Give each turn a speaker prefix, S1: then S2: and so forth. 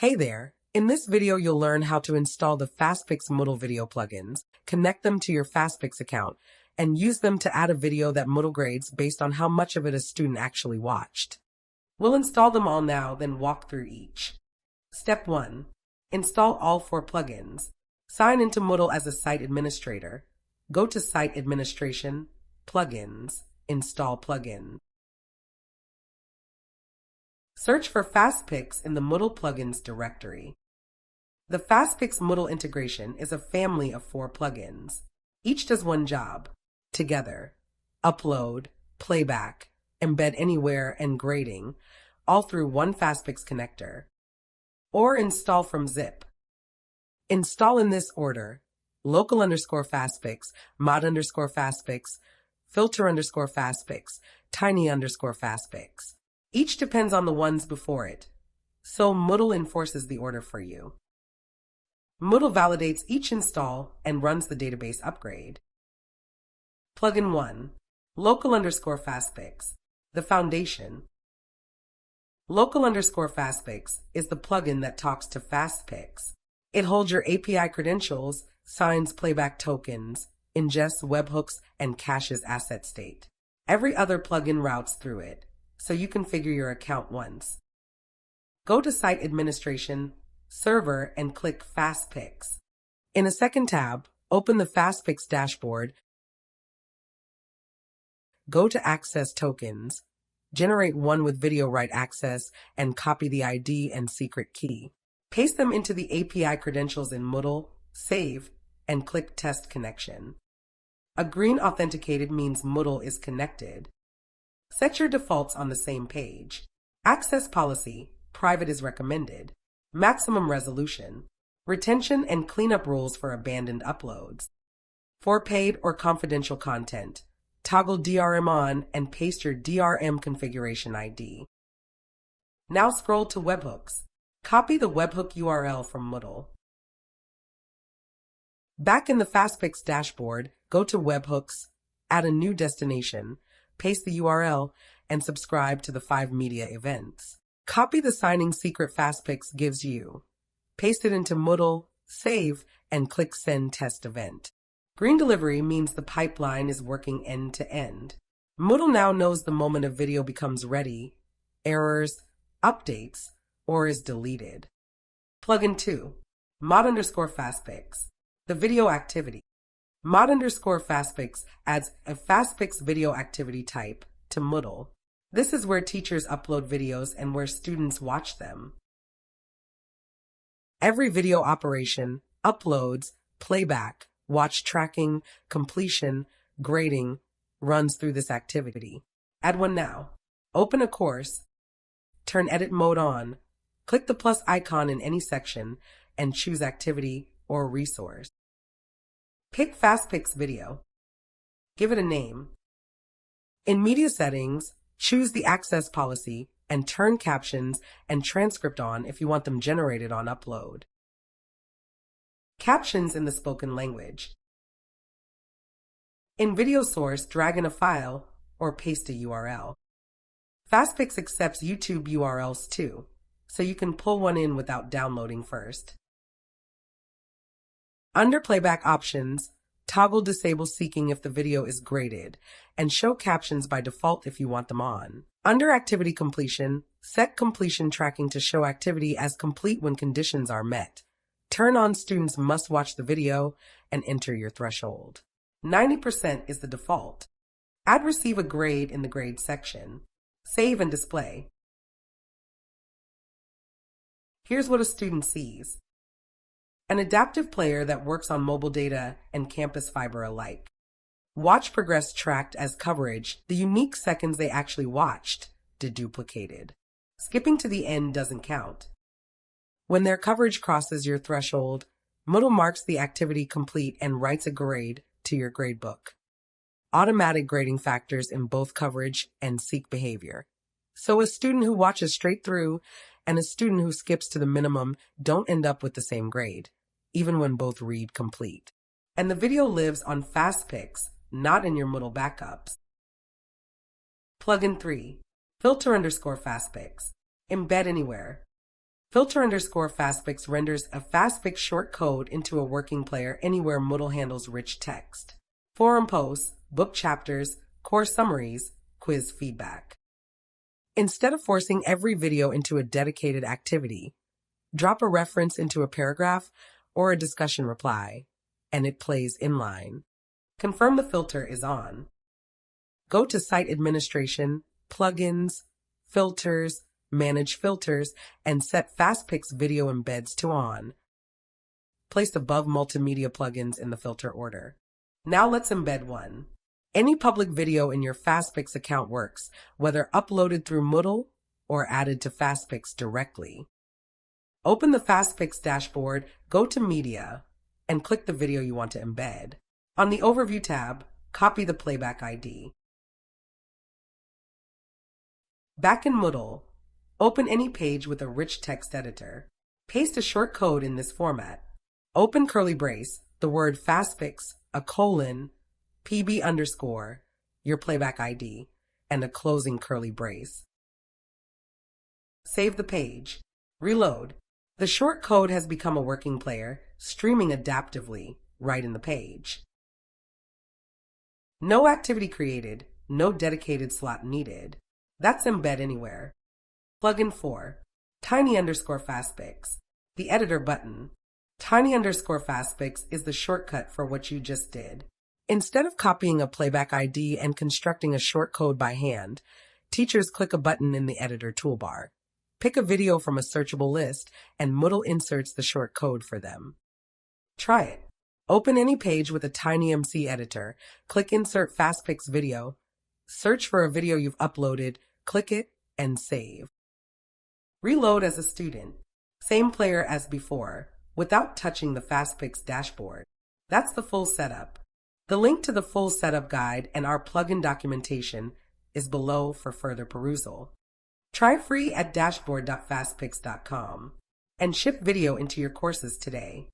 S1: Hey there! In this video, you'll learn how to install the FastPix Moodle video plugins, connect them to your FastPix account, and use them to add a video that Moodle grades based on how much of it a student actually watched. We'll install them all now, then walk through each. Step 1. Install all 4 plugins. Sign into Moodle as a site administrator. Go to Site Administration, Plugins, Install Plugin. Search for FastPix in the Moodle Plugins directory. The FastPix Moodle integration is a family of 4 plugins. Each does one job. Together, upload, playback, embed anywhere, and grading, all through one FastPix connector. Or install from zip. Install in this order: local_FastPix, mod_FastPix, filter_FastPix, tiny_FastPix. Each depends on the ones before it, so Moodle enforces the order for you. Moodle validates each install and runs the database upgrade. Plugin 1. Local_FastPix, the foundation. Local_FastPix is the plugin that talks to FastPix. It holds your API credentials, signs playback tokens, ingests webhooks, and caches asset state. Every other plugin routes through it, so you configure your account once. Go to Site Administration, Server, and click FastPix. In a second tab, open the FastPix dashboard. Go to Access Tokens, generate one with video write access, and copy the ID and secret key. Paste them into the API credentials in Moodle, save, and click Test Connection. A green authenticated means Moodle is connected. Set your defaults on the same page. Access policy, private is recommended. Maximum resolution. Retention and cleanup rules for abandoned uploads. For paid or confidential content, toggle DRM on and paste your DRM configuration ID. Now scroll to webhooks. Copy the webhook URL from Moodle. Back in the FastPix dashboard, go to Webhooks, add a new destination, paste the URL, and subscribe to the 5 media events. Copy the signing secret FastPix gives you. Paste it into Moodle, save, and click Send Test Event. Green delivery means the pipeline is working end to end. Moodle now knows the moment a video becomes ready, errors, updates, or is deleted. Plugin 2. Mod_FastPix, the video activity. Mod_FastPix adds a FastPix video activity type to Moodle. This is where teachers upload videos and where students watch them. Every video operation, uploads, playback, watch tracking, completion, grading, runs through this activity. Add one now. Open a course, turn edit mode on, click the plus icon in any section, and choose activity or resource. Pick FastPix Video. Give it a name. In Media Settings, choose the access policy and turn captions and transcript on if you want them generated on upload. Captions in the spoken language. In Video Source, drag in a file or paste a URL. FastPix accepts YouTube URLs too, so you can pull one in without downloading first. Under Playback Options, toggle Disable Seeking if the video is graded, and show captions by default if you want them on. Under Activity Completion, set completion tracking to show activity as complete when conditions are met. Turn on Students Must Watch the Video and enter your threshold. 90% is the default. Add Receive a Grade in the Grade section. Save and display. Here's what a student sees. An adaptive player that works on mobile data and campus fiber alike. Watch progress tracked as coverage, the unique seconds they actually watched, deduplicated. Skipping to the end doesn't count. When their coverage crosses your threshold, Moodle marks the activity complete and writes a grade to your gradebook. Automatic grading factors in both coverage and seek behavior. So a student who watches straight through and a student who skips to the minimum don't end up with the same grade, even when both read complete. And the video lives on FastPix, not in your Moodle backups. Plugin 3. Filter_FastPix. Embed anywhere. Filter_FastPix renders a FastPix short code into a working player anywhere Moodle handles rich text. Forum posts, book chapters, course summaries, quiz feedback. Instead of forcing every video into a dedicated activity, drop a reference into a paragraph or a discussion reply, and it plays inline. Confirm the filter is on. Go to Site Administration, Plugins, Filters, Manage Filters, and set FastPix Video Embeds to on. Placed above multimedia plugins in the filter order. Now let's embed one. Any public video in your FastPix account works, whether uploaded through Moodle or added to FastPix directly. Open the FastPix dashboard, go to Media, and click the video you want to embed. On the Overview tab, copy the playback ID. Back in Moodle, open any page with a rich text editor. Paste a short code in this format. Open curly brace, the word FastPix, a colon, PB_, your playback ID, and a closing curly brace. Save the page. Reload. The short code has become a working player, streaming adaptively right in the page. No activity created, no dedicated slot needed. That's Embed Anywhere. Plugin 4. Tiny_FastPix. The editor button. Tiny_FastPix is the shortcut for what you just did. Instead of copying a playback ID and constructing a short code by hand, teachers click a button in the editor toolbar. Pick a video from a searchable list, and Moodle inserts the short code for them. Try it. Open any page with a TinyMC editor, click Insert FastPix Video, search for a video you've uploaded, click it, and save. Reload as a student. Same player as before, without touching the FastPix dashboard. That's the full setup. The link to the full setup guide and our plugin documentation is below for further perusal. Try free at dashboard.fastpix.com and ship video into your courses today.